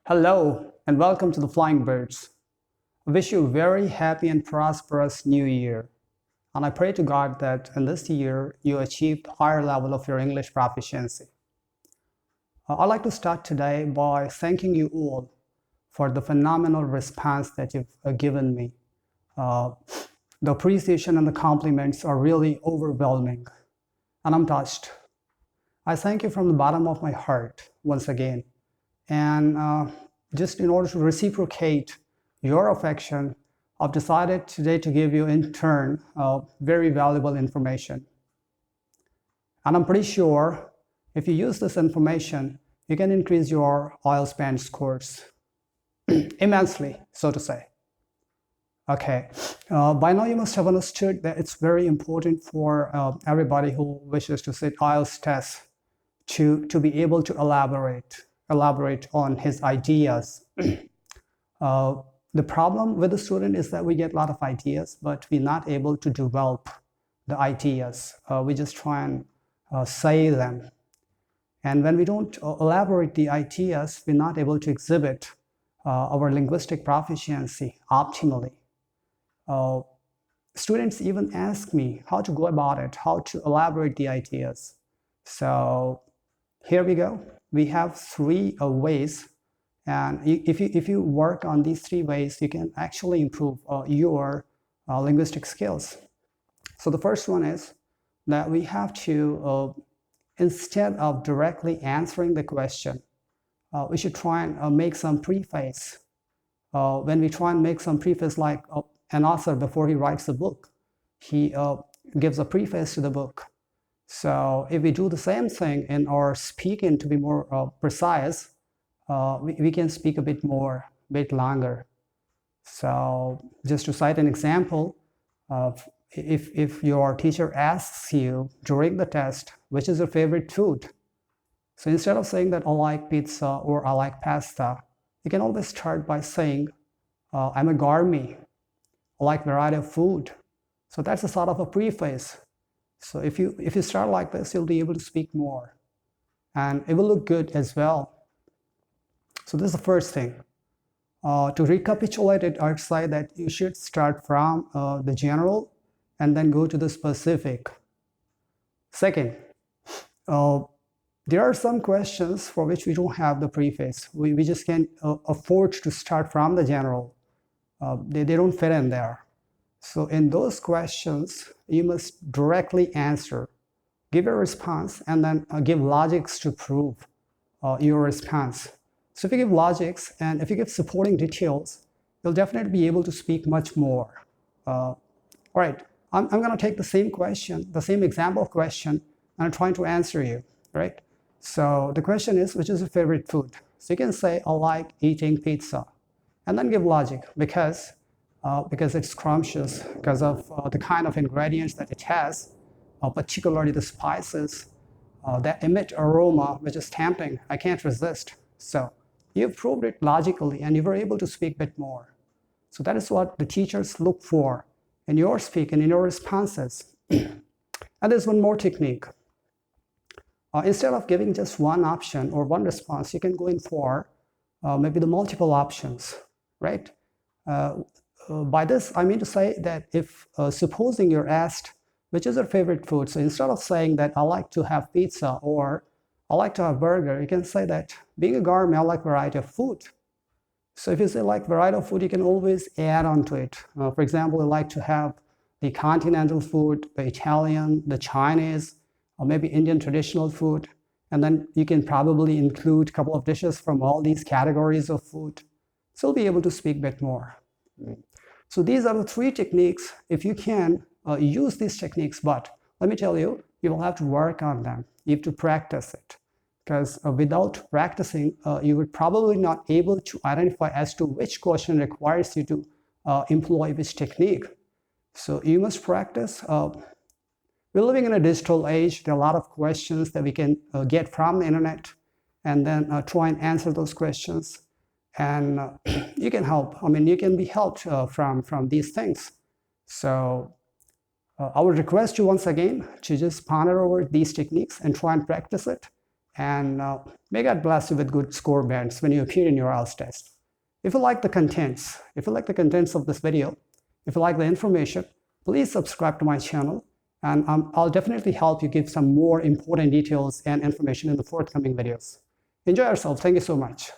Hello and welcome to the Flying Birds. I wish you a very happy and prosperous new year. And I pray to God that in this year you achieved higher level of your English proficiency. I'd like to start today by thanking you all for the phenomenal response that you've given me. Uh, the appreciation and the compliments are really overwhelming, and I'm touched. I thank you from the bottom of my heart once again. And just in order to reciprocate your affection, I've decided today to give you in turn very valuable information. And I'm pretty sure if you use this information, you can increase your IELTS band scores immensely, so to say. Okay, by now you must have understood that it's very important for everybody who wishes to sit IELTS tests to be able to elaborate on his ideas. The problem with the student is that we get a lot of ideas, but we're not able to develop the ideas. We just try and say them. And when we don't elaborate the ideas, we're not able to exhibit our linguistic proficiency optimally. Students even ask me how to go about it, how to elaborate the ideas. So here we go. We have three ways, and if you work on these three ways, you can actually improve your linguistic skills. So the first one is that we have to, instead of directly answering the question, we should try and make some preface. When we try and make some preface, like an author before he writes a book, he gives a preface to the book. So if we do the same thing in our speaking to be more precise, we can speak a bit more, a bit longer. So just to cite an example, if your teacher asks you during the test, which is your favorite food? So instead of saying that I like pizza or I like pasta, you can always start by saying, I'm a gourmet, I like variety of food. So that's a sort of a preface. So if you start like this, you'll be able to speak more, and it will look good as well. So this is the first thing. To recapitulate it, I'd say that you should start from the general and then go to the specific. Second, there are some questions for which we don't have the preface. We just can't afford to start from the general. They don't fit in there. So in those questions, you must directly answer, give a response, and then give logics to prove your response. So if you give logics and if you give supporting details, you'll definitely be able to speak much more. All right, I'm going to take the same question, the same example question, and I'm trying to answer you, right? So the question is, which is your favorite food? So you can say, I like eating pizza, and then give logic because it's scrumptious, because of the kind of ingredients that it has, particularly the spices that emit aroma, which is tempting. I can't resist. So you've proved it logically, and you were able to speak a bit more. So that is what the teachers look for in your speaking, in your responses. And there's one more technique. Instead of giving just one option or one response, you can go in for maybe the multiple options, right? By this, I mean to say that if supposing you're asked, which is your favorite food? So instead of saying that I like to have pizza or I like to have burger, you can say that being a gourmet, I like variety of food. So if you say like variety of food, you can always add on to it. For example, I like to have the continental food, the Italian, the Chinese, or maybe Indian traditional food. And then you can probably include a couple of dishes from all these categories of food. So you'll be able to speak a bit more. So these are the three techniques. If you can use these techniques, but let me tell you, you will have to work on them. You have to practice it, because without practicing, you would probably not able to identify as to which question requires you to employ which technique. So you must practice. We're living in a digital age. There are a lot of questions that we can get from the internet, and then try and answer those questions. And you can help. I mean, you can be helped from these things. So I would request you once again to just ponder over these techniques and try and practice it. and may God bless you with good score bands when you appear in your IELTS test. If you like the contents, of this video, if you like the information, please subscribe to my channel, and I'll definitely help you give some more important details and information in the forthcoming videos. Enjoy yourself. Thank you so much.